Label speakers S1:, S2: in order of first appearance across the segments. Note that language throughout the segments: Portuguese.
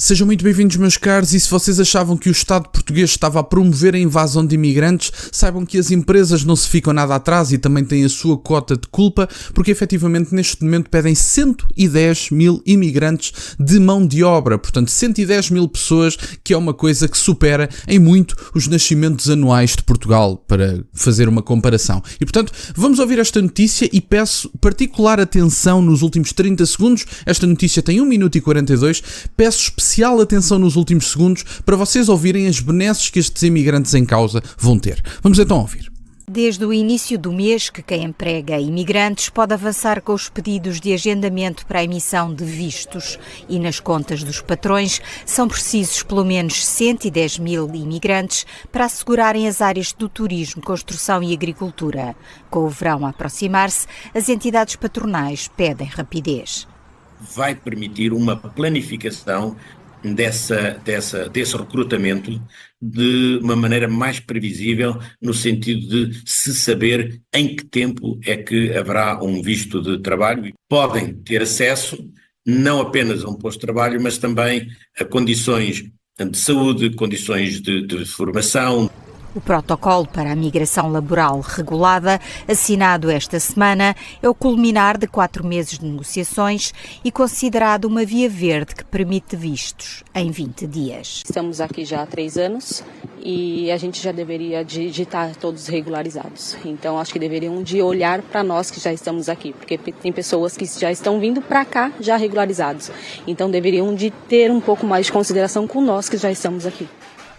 S1: Sejam muito bem-vindos, meus caros, e se vocês achavam que o Estado português estava a promover a invasão de imigrantes, saibam que as empresas não se ficam nada atrás e também têm a sua cota de culpa, porque efetivamente neste momento pedem 110 mil imigrantes de mão de obra, portanto 110 mil pessoas, que é uma coisa que supera em muito os nascimentos anuais de Portugal, para fazer uma comparação. E portanto, vamos ouvir esta notícia e peço particular atenção nos últimos 30 segundos, esta notícia tem 1 minuto e 42, peço especial atenção nos últimos segundos para vocês ouvirem as benesses que estes imigrantes em causa vão ter. Vamos então ouvir.
S2: Desde o início do mês que quem emprega imigrantes pode avançar com os pedidos de agendamento para a emissão de vistos e nas contas dos patrões são precisos pelo menos 110 mil imigrantes para assegurarem as áreas do turismo, construção e agricultura. Com o verão a aproximar-se, as entidades patronais pedem rapidez.
S3: Vai permitir uma planificação desse recrutamento de uma maneira mais previsível, no sentido de se saber em que tempo é que haverá um visto de trabalho e podem ter acesso não apenas a um posto de trabalho, mas também a condições de saúde, condições de formação.
S2: O protocolo para a migração laboral regulada, assinado esta semana, é o culminar de 4 meses de negociações e considerado uma via verde que permite vistos em 20 dias.
S4: Estamos aqui já há 3 anos e a gente já deveria de estar todos regularizados. Então, acho que deveriam de olhar para nós que já estamos aqui, porque tem pessoas que já estão vindo para cá já regularizados. Então, deveriam de ter um pouco mais de consideração com nós que já estamos aqui.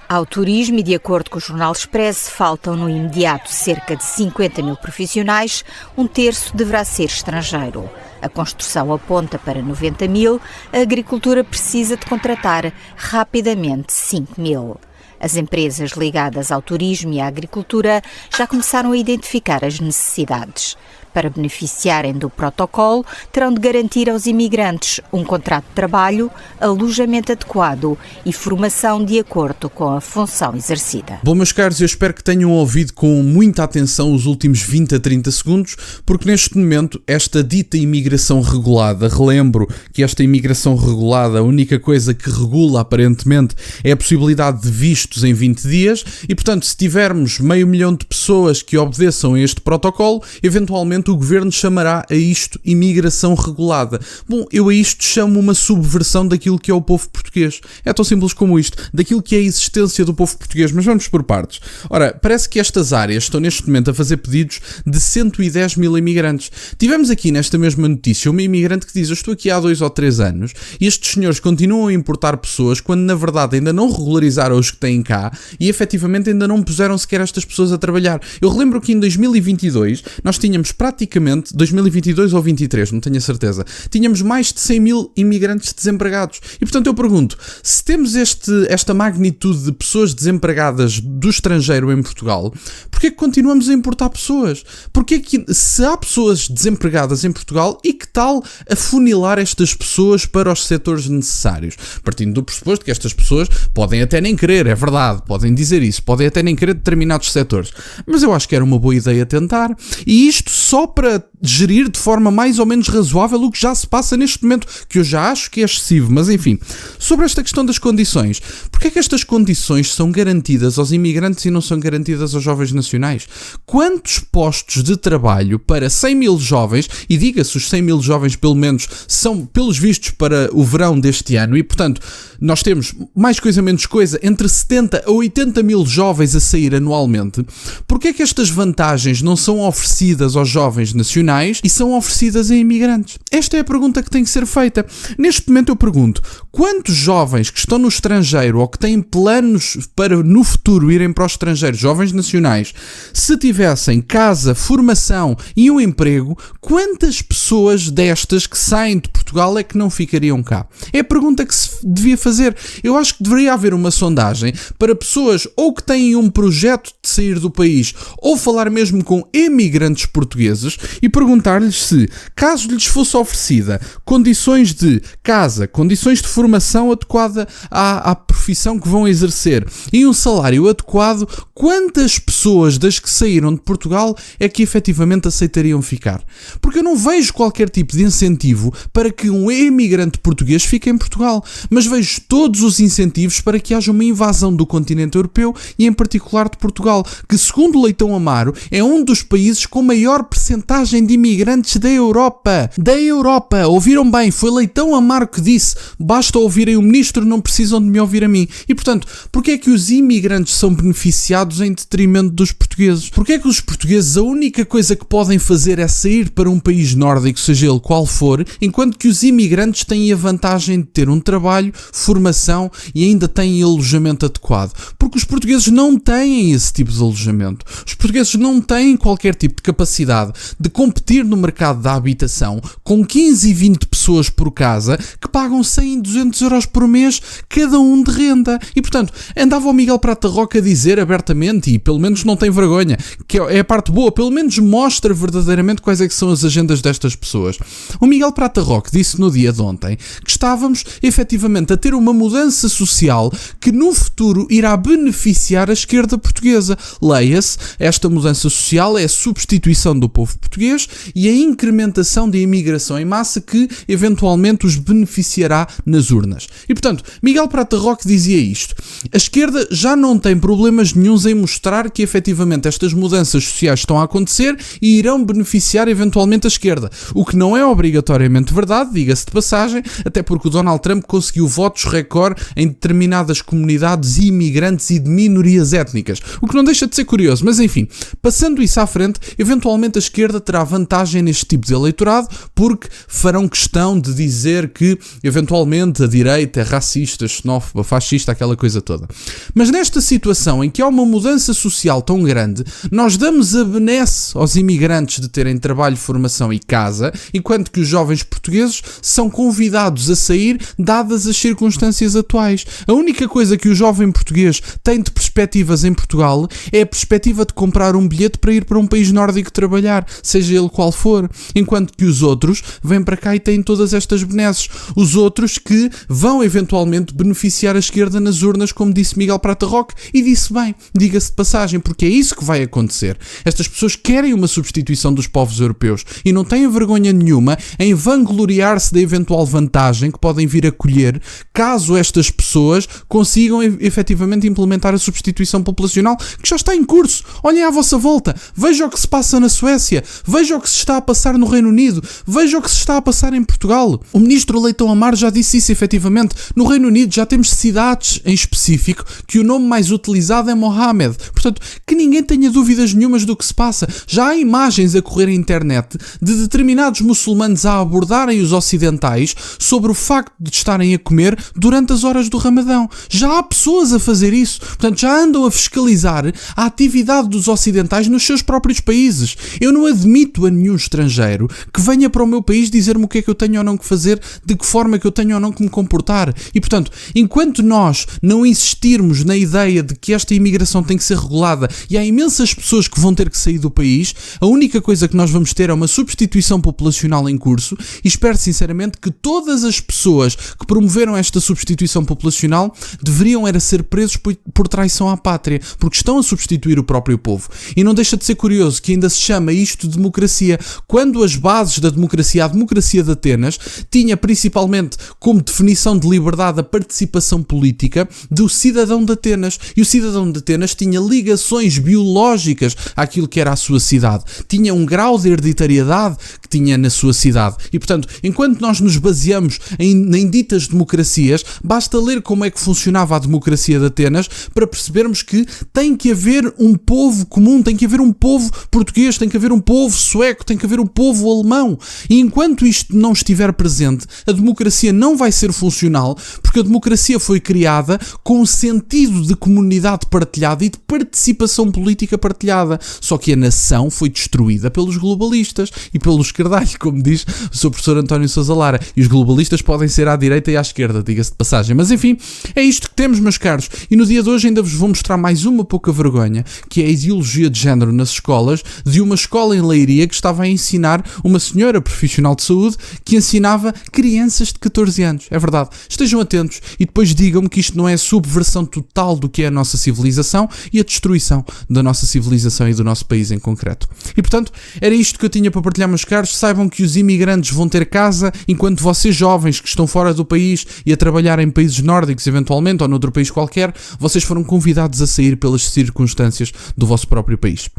S2: Ao turismo e, de acordo com o Jornal Expresso, faltam no imediato cerca de 50 mil profissionais, 1/3 deverá ser estrangeiro. A construção aponta para 90 mil, a agricultura precisa de contratar rapidamente 5 mil. As empresas ligadas ao turismo e à agricultura já começaram a identificar as necessidades. Para beneficiarem do protocolo, terão de garantir aos imigrantes um contrato de trabalho, alojamento adequado e formação de acordo com a função exercida.
S1: Bom, meus caros, eu espero que tenham ouvido com muita atenção os últimos 20 a 30 segundos, porque neste momento esta dita imigração regulada, relembro que esta imigração regulada, a única coisa que regula aparentemente é a possibilidade de vistos em 20 dias e, portanto, se tivermos 500 mil de pessoas que obedeçam a este protocolo, eventualmente o governo chamará a isto imigração regulada. Bom, eu a isto chamo uma subversão daquilo que é o povo português. É tão simples como isto, daquilo que é a existência do povo português, mas vamos por partes. Ora, parece que estas áreas estão neste momento a fazer pedidos de 110 mil imigrantes. Tivemos aqui nesta mesma notícia uma imigrante que diz: eu estou aqui há 2 ou 3 anos e estes senhores continuam a importar pessoas quando na verdade ainda não regularizaram os que têm cá e efetivamente ainda não puseram sequer estas pessoas a trabalhar. Eu relembro que em 2022 nós tínhamos praticamente, 2022 ou 23, não tenho a certeza, tínhamos mais de 100 mil imigrantes desempregados. E portanto eu pergunto, se temos esta magnitude de pessoas desempregadas do estrangeiro em Portugal, porquê que continuamos a importar pessoas? Porquê que, se há pessoas desempregadas em Portugal, e que tal afunilar estas pessoas para os setores necessários? Partindo do pressuposto que estas pessoas podem até nem querer, é verdade, podem dizer isso, podem até nem querer determinados setores, mas eu acho que era uma boa ideia tentar, e isto só para gerir de forma mais ou menos razoável o que já se passa neste momento, que eu já acho que é excessivo, mas enfim. Sobre esta questão das condições, porque é que estas condições são garantidas aos imigrantes e não são garantidas aos jovens nacionais? Quantos postos de trabalho para 100 mil jovens, e diga-se, os 100 mil jovens pelo menos são pelos vistos para o verão deste ano, e portanto nós temos mais coisa menos coisa, entre 70 a 80 mil jovens a sair anualmente. Porque é que estas vantagens não são oferecidas aos jovens nacionais e são oferecidas a imigrantes? Esta é a pergunta que tem que ser feita. Neste momento eu pergunto, quantos jovens que estão no estrangeiro ou que têm planos para no futuro irem para o estrangeiro, jovens nacionais, se tivessem casa, formação e um emprego, quantas pessoas destas que saem de Portugal é que não ficariam cá? É a pergunta que se devia fazer. Eu acho que deveria haver uma sondagem para pessoas ou que têm um projeto de sair do país ou falar mesmo com imigrantes portugueses e perguntar-lhes se, caso lhes fosse oferecida condições de casa, condições de formação adequada à profissão que vão exercer e um salário adequado, quantas pessoas das que saíram de Portugal é que efetivamente aceitariam ficar? Porque eu não vejo qualquer tipo de incentivo para que um imigrante português fique em Portugal, mas vejo todos os incentivos para que haja uma invasão do continente europeu e em particular de Portugal, que segundo Leitão Amaro é um dos países com maior percentagem de imigrantes da Europa. Da Europa! Ouviram bem, foi Leitão Amaro que disse, basta ouvirem o ministro, não precisam de me ouvir a mim. E portanto, porquê é que os imigrantes são beneficiados em detrimento dos portugueses? Porquê é que os portugueses a única coisa que podem fazer é sair para um país nórdico, seja ele qual for, enquanto que os imigrantes têm a vantagem de ter um trabalho, formação e ainda têm alojamento adequado? Porque os portugueses não têm esse tipo de alojamento. Os portugueses não têm qualquer tipo de capacidade de competir no mercado da habitação com 15 e 20 pessoas por casa que pagam 100 e 200 euros por mês cada um de renda. E portanto, andava o Miguel Prata Roca a dizer abertamente, e pelo menos não tem vergonha, que é a parte boa, pelo menos mostra verdadeiramente quais é que são as agendas destas pessoas. O Miguel Prata Roca disse no dia de ontem que estávamos efetivamente a ter uma mudança social que no futuro irá beneficiar a esquerda portuguesa. Leia-se, esta mudança social é a substituição do povo português e a incrementação da imigração em massa que eventualmente os beneficiará nas urnas. E portanto, Miguel Prata Roca dizia isto: a esquerda já não tem problemas nenhuns em mostrar que efetivamente estas mudanças sociais estão a acontecer e irão beneficiar eventualmente a esquerda, o que não é obrigatoriamente verdade, diga-se de passagem, até porque o Donald Trump conseguiu votos recorde em determinadas comunidades imigrantes e de minorias étnicas, o que não deixa de ser curioso, mas enfim, passando isso à frente, eventualmente a esquerda terá vantagem neste tipo de eleitorado, porque farão questão de dizer que eventualmente a direita é racista, xenófoba, fascista, aquela coisa toda. Mas nesta situação em que há uma mudança social tão grande, nós damos a benesse aos imigrantes de terem trabalho, formação e casa, enquanto que os jovens portugueses são convidados a sair dadas as circunstâncias atuais. A única coisa que o jovem português tem de perspectivas em Portugal é a perspectiva de comprar um bilhete para ir para um país nórdico trabalhar, seja ele qual for, enquanto que os outros vêm para cá e têm todas estas benesses. Os outros que vão eventualmente beneficiar a esquerda nas urnas, como disse Miguel Prata Roca, e disse bem, diga-se de passagem, porque é isso que vai acontecer. Estas pessoas querem uma substituição dos povos europeus e não têm vergonha nenhuma em vangloriar-se da eventual vantagem que podem vir a colher caso estas pessoas consigam efetivamente implementar a substituição populacional que já está em curso. Olhem à vossa volta, vejam o que se passa na Suécia, vejam o que se está a passar no Reino Unido, vejam o que se está a passar em Portugal. O ministro Leitão Amaro já disse isso efetivamente. No Reino Unido já temos cidades em específico que o nome mais utilizado é Mohammed. Portanto, que ninguém tenha dúvidas nenhumas do que se passa. Já há imagens a correr na internet de determinados muçulmanos a abordarem os ocidentais sobre o facto de estarem a comer durante as horas do Ramadão. Já há pessoas a fazer isso. Portanto, já andam a fiscalizar a atividade dos ocidentais nos seus próprios países. Eu não admito a nenhum estrangeiro que venha para o meu país dizer-me o que é que eu tenho ou não que fazer, de que forma que eu tenho ou não que me comportar. E, portanto, enquanto nós não insistirmos na ideia de que esta imigração tem que ser regulada e há imensas pessoas que vão ter que sair do país, a única coisa que nós vamos ter é uma substituição populacional em curso e espero sinceramente que todas as pessoas que promoveram esta substituição populacional deveriam era ser presos por traição à pátria, porque estão a substituir o próprio povo. E não deixa de ser curioso que ainda se chama isto de democracia, quando as bases da democracia, a democracia de Atenas, tinha principalmente como definição de liberdade a participação política do cidadão de Atenas. E o cidadão de Atenas tinha ligações biológicas àquilo que era a sua cidade. Tinha um grau de hereditariedade que tinha na sua cidade. E, portanto, enquanto nós nos baseamos em ditas democracias, basta ler como é que funcionava a democracia de Atenas para percebermos que tem que haver um povo comum, tem que haver um povo português, tem que haver um povo sueco, tem que haver um povo alemão. E enquanto isto não estiver presente, a democracia não vai ser funcional, porque a democracia foi criada com um sentido de comunidade partilhada e de participação política partilhada. Só que a nação foi destruída pelos globalistas e pelo esquerdalho, como diz o seu professor António Sousa Lara. E os globalistas podem ser à direita e à esquerda, diga-se de passagem. Mas enfim, é isto que temos, meus caros. E no dia de hoje ainda vos vou mostrar mais uma pouca vergonha, que é a ideologia de género nas escolas, de uma escola em Leiria que estava a ensinar uma senhora profissional de saúde que ensinava crianças de 14 anos. É verdade. Estejam atentos e depois digam-me que isto não é a subversão total do que é a nossa civilização e a destruição da nossa civilização e do nosso país em concreto. E portanto, era isto que eu tinha para partilhar, meus caros. Saibam que os imigrantes vão ter casa casa, enquanto vocês jovens que estão fora do país e a trabalhar em países nórdicos eventualmente ou noutro país qualquer, vocês foram convidados a sair pelas circunstâncias do vosso próprio país.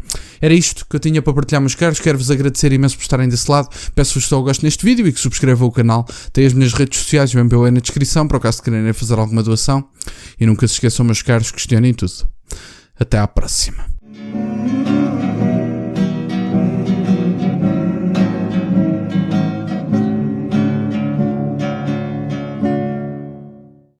S1: Era isto que eu tinha para partilhar, meus caros. Quero-vos agradecer imenso por estarem desse lado. Peço-vos que gostem neste vídeo e que subscrevam o canal. Tem as minhas redes sociais, o MBO na descrição, para o caso de quererem fazer alguma doação. E nunca se esqueçam, meus caros, questionem tudo. Até à próxima.